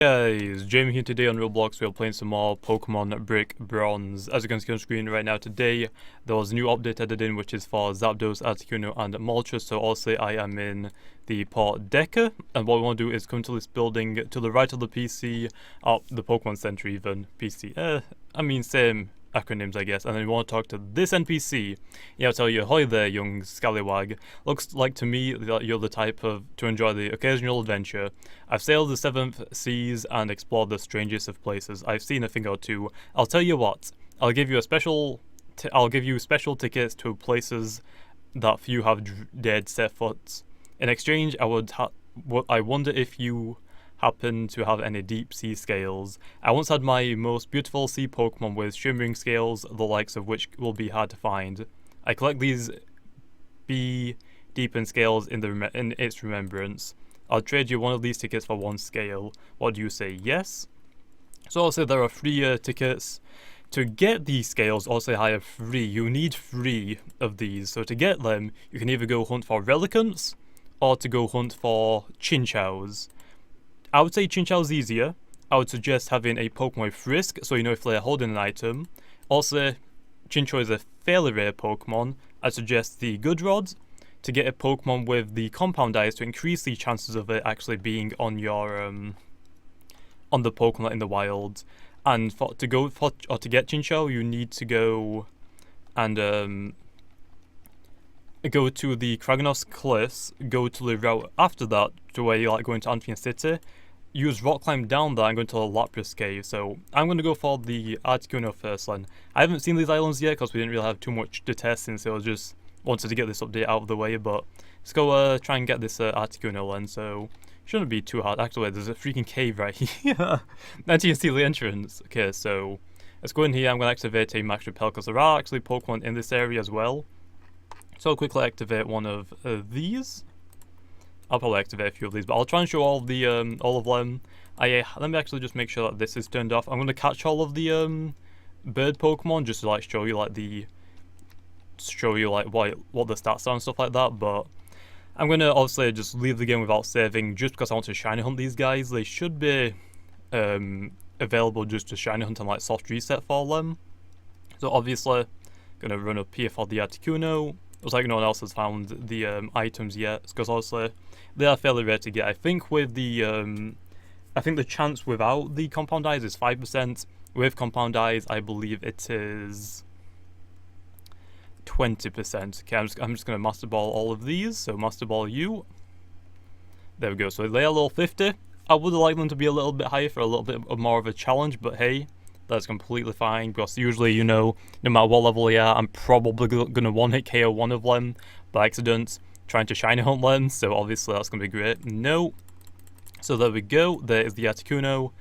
Guys, Jamie here. Today on Roblox we are playing some more Pokemon Brick Bronze. As you can see on screen right now today, there was a new update added in which is for Zapdos, Articuno and MOLTRES. So also I am in the Port Decker, and what we want to do is come to this building to the right of the PC, up the Pokemon Center even, PC, same acronyms I guess, and then we want to talk to this NPC. Yeah, I'll tell you, "Hi there, young scallywag. Looks like to me that you're the type to enjoy the occasional adventure. I've sailed the 7th seas and explored the strangest of places. I've seen a thing or two. I'll tell you what, I'll give you special tickets to places that few have dared set foot. In exchange, I wonder if you happen to have any deep sea scales. I once had my most beautiful sea Pokemon with shimmering scales, the likes of which will be hard to find. I collect these deepened scales in its remembrance. I'll trade you one of these tickets for one scale. What do you say? Yes?" So also there are 3 tickets. To get these scales, also hire 3. You need 3 of these. So to get them, you can either go hunt for Relicants or to go hunt for Chinchous. I would say Chinchou's easier. I would suggest having a Pokemon with Frisk, so you know if they're holding an item. Also, Chinchou is a fairly rare Pokemon. I suggest the Good Rod to get a Pokemon with the Compound Eyes to increase the chances of it actually being on your on the Pokemon in the wild. And to get Chinchou, you need to go and go to the Kragnos Cliffs, go to the route after that to where you're going to Amphion City, use rock climb down there and go into the Lapras Cave. So I'm going to go for the Articuno first then. I haven't seen these islands yet because we didn't really have too much to test since I just wanted to get this update out of the way, but let's go try and get this Articuno then, so shouldn't be too hard. Actually, there's a freaking cave right here. And you can see the entrance. Okay, so let's go in here. I'm going to activate a Max Repel because there are actually Pokemon in this area as well. So I'll quickly activate one of these. I'll probably activate a few of these, but I'll try and show all of them. Let me actually just make sure that this is turned off. I'm going to catch all of the bird Pokemon just to show you what the stats are and stuff like that. But I'm going to obviously just leave the game without saving just because I want to shiny hunt these guys. They should be available just to shiny hunt and soft reset for them. So obviously, going to run up here for the Articuno. Looks like no one else has found the items yet, because obviously they are fairly rare to get. I think with the the chance without the Compound Eyes is 5%. With Compound Eyes, I believe it is 20%. Okay, I'm just gonna Master Ball all of these. So Master Ball you. There we go. So they are level 50. I would like them to be a little bit higher for a little bit more of a challenge, but hey, that's completely fine, because usually, you know, no matter what level you are, I'm probably going to one-hit KO one of them by accident, trying to shiny hunt them, so obviously that's going to be great. No. So there we go, there is the Articuno.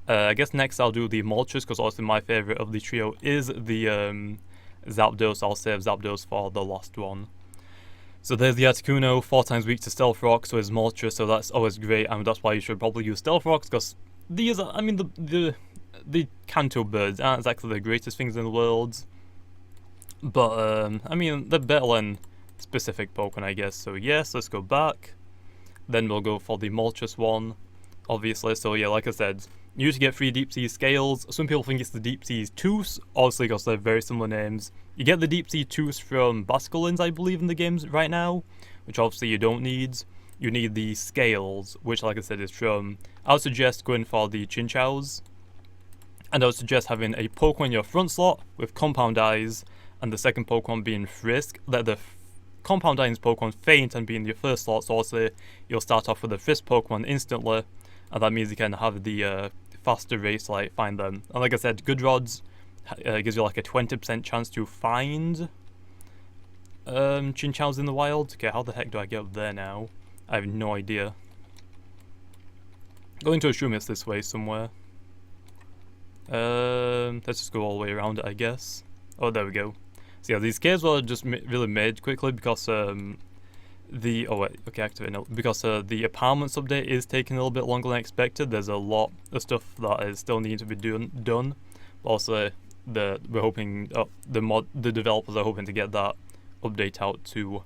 I guess next I'll do the Moltres, because obviously my favourite of the trio is the Zapdos. I'll save Zapdos for the last one. So there's the Articuno, 4 times weak to Stealth Rock, so is Moltres, so that's always great, and that's why you should probably use Stealth Rocks, because these are, the Kanto birds aren't exactly the greatest things in the world, but they're better than specific Pokemon, I guess. So yes, let's go back. Then we'll go for the Moltres one, obviously. So yeah, like I said, you need to get 3 Deep Sea Scales. Some people think it's the Deep Sea Tooth, obviously because they're very similar names. You get the Deep Sea Tooth from Basculins, I believe, in the games right now, which obviously you don't need. You need the Scales, which, like I said, is from. I would suggest going for the Chinchous. And I would suggest having a Pokemon in your front slot with Compound Eyes, and the second Pokemon being Frisk. Let the Compound Eyes Pokemon faint and be in your first slot, so also you'll start off with the Frisk Pokemon instantly, and that means you can have the faster race to find them. And like I said, Good Rods gives you a 20% chance to find Chinchous in the wild. Okay, how the heck do I get up there now? I have no idea. Going to assume it's this way somewhere. Let's just go all the way around it, I guess. Oh, there we go. So yeah, these caves were just really made quickly because because the apartments update is taking a little bit longer than expected. There's a lot of stuff that is still needing to be done. But also, the developers are hoping to get that update out to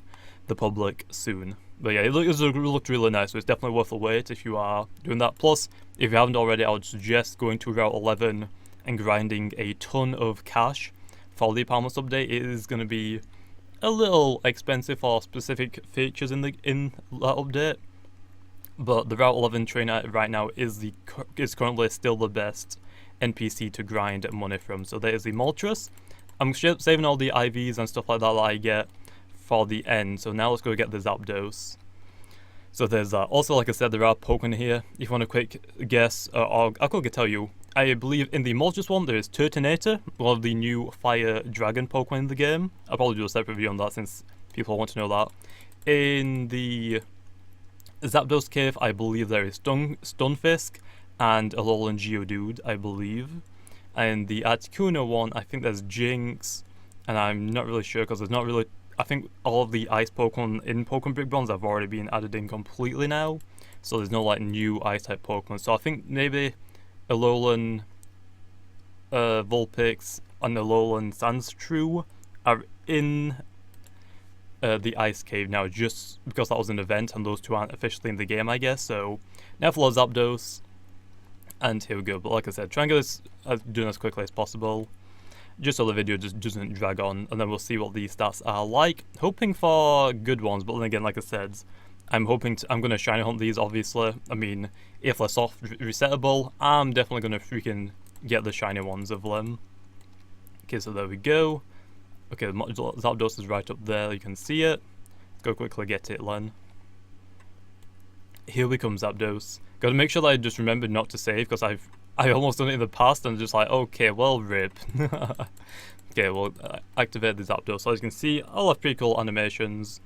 the public soon. But yeah, it looked really nice, so it's definitely worth the wait if you are doing that. Plus, if you haven't already, I would suggest going to Route 11 and grinding a ton of cash for the Palmas update. It is going to be a little expensive for specific features in that update, but the Route 11 trainer right now is currently still the best NPC to grind money from. So there is the Moltres. I'm saving all the IVs and stuff like that I get for the end. So now let's go get the Zapdos. So there's that. Also, like I said, there are Pokemon here. If you want a quick guess, or I could tell you, I believe in the Moltres one there is Turtonator, one of the new Fire Dragon Pokemon in the game. I'll probably do a separate video on that since people want to know that. In the Zapdos cave, I believe there is Stunfisk and Alolan Geodude, I believe. And the Articuno one, I think there's Jinx, and I'm not really sure because there's not really. I think all of the ice Pokemon in Pokemon Brick Bronze have already been added in completely now, so there's no like new ice type Pokemon. So I think maybe Alolan Vulpix and Alolan Sandshrew are in the ice cave now, just because that was an event and those two aren't officially in the game, I guess. So now for Zapdos, and here we go. But like I said, try and get this doing as quickly as possible, just so the video just doesn't drag on, and then we'll see what these stats are like. Hoping for good ones, but then again, like I said, I'm going to shiny hunt these, obviously. I mean, if they're soft resettable, I'm definitely going to freaking get the shiny ones of them. Okay, so there we go. Okay, the Zapdos is right up there, you can see it. Let's go quickly get it, Len. Here we come, Zapdos. Gotta make sure that I just remembered not to save, because I almost done it in the past and just like, okay, well, rip. Okay, well, activate the Zapdos. So as you can see, all have pretty cool animations.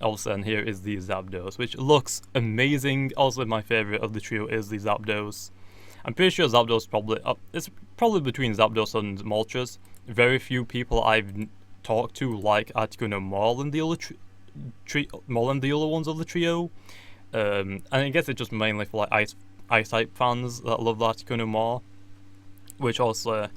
Also, and here is the Zapdos, which looks amazing. Also, my favorite of the trio is the Zapdos. I'm pretty sure Zapdos it's probably between Zapdos and Moltres. Very few people I've talked to like Articuno more than the other ones of the trio. And I guess it's just mainly for like ice type fans that love Articuno more, which also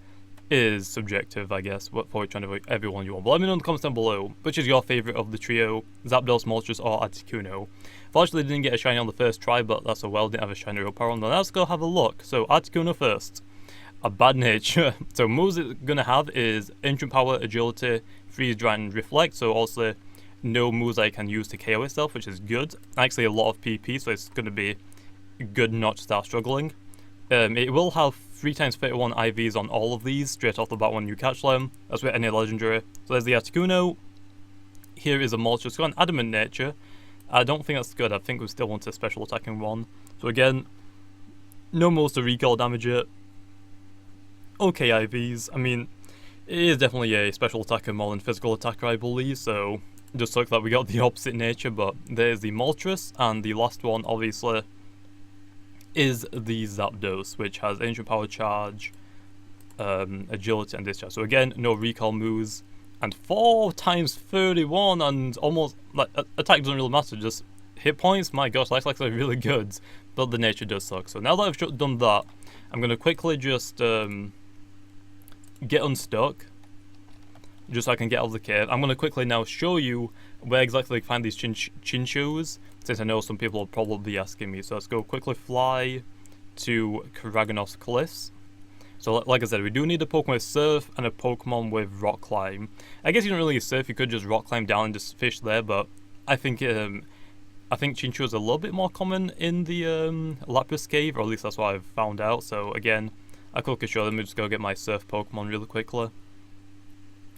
is subjective, I guess, for which everyone you want. But let me know in the comments down below, which is your favourite of the trio, Zapdos, Moltres, or Articuno. Fortunately, didn't get a shiny on the first try, but that's didn't have a shiny Repower on. Now let's go have a look. So, Articuno first. A bad nature. So, moves it's going to have is Ancient Power, Agility, Freeze, Dry, and Reflect. So, also, no moves I can use to KO itself, which is good. Actually, a lot of PP, so it's going to be good not to start struggling. It will have 3x31 IVs on all of these straight off the bat when you catch them. That's with any legendary. So there's the Articuno. Here is a Moltres. It's got an Adamant nature. I don't think that's good. I think we still want a special attacking one. So again, no moves to recall damage it. Okay IVs. I mean, it is definitely a special attacker more than physical attacker, I believe. So just sucks that we got the opposite nature. But there's the Moltres, and the last one, obviously, is the Zapdos, which has Ancient Power Charge, Agility, and Discharge. So again, no recall moves, and 4x31, and almost, like, attack doesn't really matter, just hit points. My gosh, life likes are really good, but the nature does suck. So now that I've done that, I'm going to quickly just get unstuck, just so I can get out of the cave. I'm going to quickly now show you where exactly I find these Chinchos, since I know some people will probably be asking me. So let's go quickly fly to Kraganos Cliffs. So like I said, we do need a Pokemon with Surf and a Pokemon with Rock Climb. I guess you don't really use Surf, you could just Rock Climb down and just fish there, but I think Chinchou is a little bit more common in the Lapras Cave, or at least that's what I've found out. So again, I quickly show them. Let me just go get my Surf Pokemon really quickly.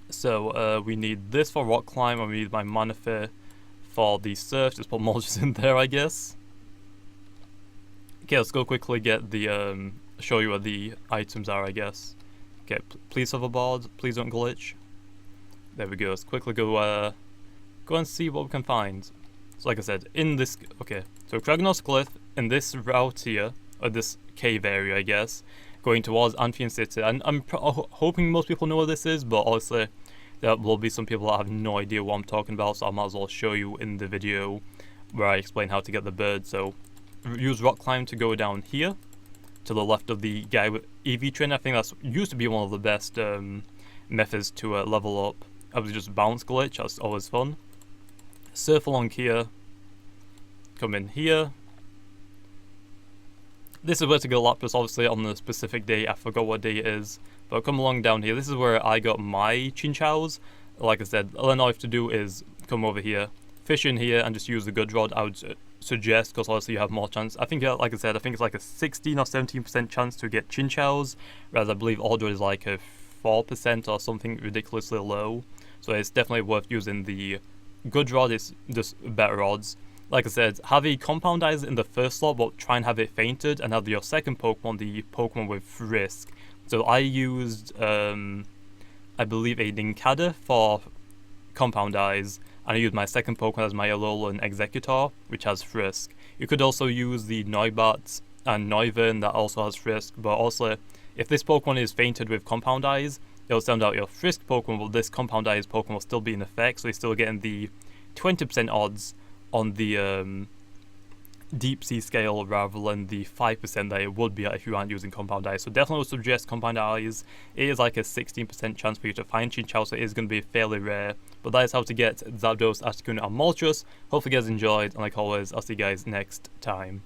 So we need this for Rock Climb, and we need my Manaphy for the Surf. Just put Moltres in there, I guess. Okay, let's go quickly get the show you where the items are, I guess. Okay, please hoverboard, please don't glitch. There we go. Let's quickly go and see what we can find. So like I said, in this, okay, so Kraganos Cliff, in this route here, or this cave area, I guess, going towards Amphion City. And I'm hoping most people know what this is, but honestly, there will be some people that have no idea what I'm talking about, so I might as well show you in the video where I explain how to get the bird. So use Rock Climb to go down here, to the left of the guy with EV Train. I think that's used to be one of the best methods to level up. Obviously just bounce glitch, that's always fun. Surf along here, come in here. This is where to get Lapras, obviously on the specific day. I forgot what day it is, but come along down here. This is where I got my Chinchows. Like I said, all I have to do is come over here, fish in here, and just use the Good Rod. I would suggest, because obviously you have more chance. I think, like I said, I think it's like a 16 or 17% chance to get Chinchows, whereas I believe Order is like a 4% or something ridiculously low. So it's definitely worth using the Good Rod. It's just better odds. Like I said, have a Compoundize in the first slot, but try and have it fainted, and have your second Pokemon, the Pokemon with Risk. So I used, I believe, a Nincada for Compoundize, and I used my second Pokemon as my Alolan Executor, which has Frisk. You could also use the Noibat and Noivern, that also has Frisk, but also, if this Pokemon is fainted with Compoundize, it'll send out your Frisk Pokemon, but this Compoundize Pokemon will still be in effect, so you're still getting the 20% odds on the deep sea scale rather than the 5% that it would be if you aren't using Compoundize. So definitely would suggest Compoundize. It is like a 16% chance for you to find Chinchou, so it is going to be fairly rare. But that is how to get Zapdos, Articuno, and Moltres. Hopefully you guys enjoyed, and like always, I'll see you guys next time.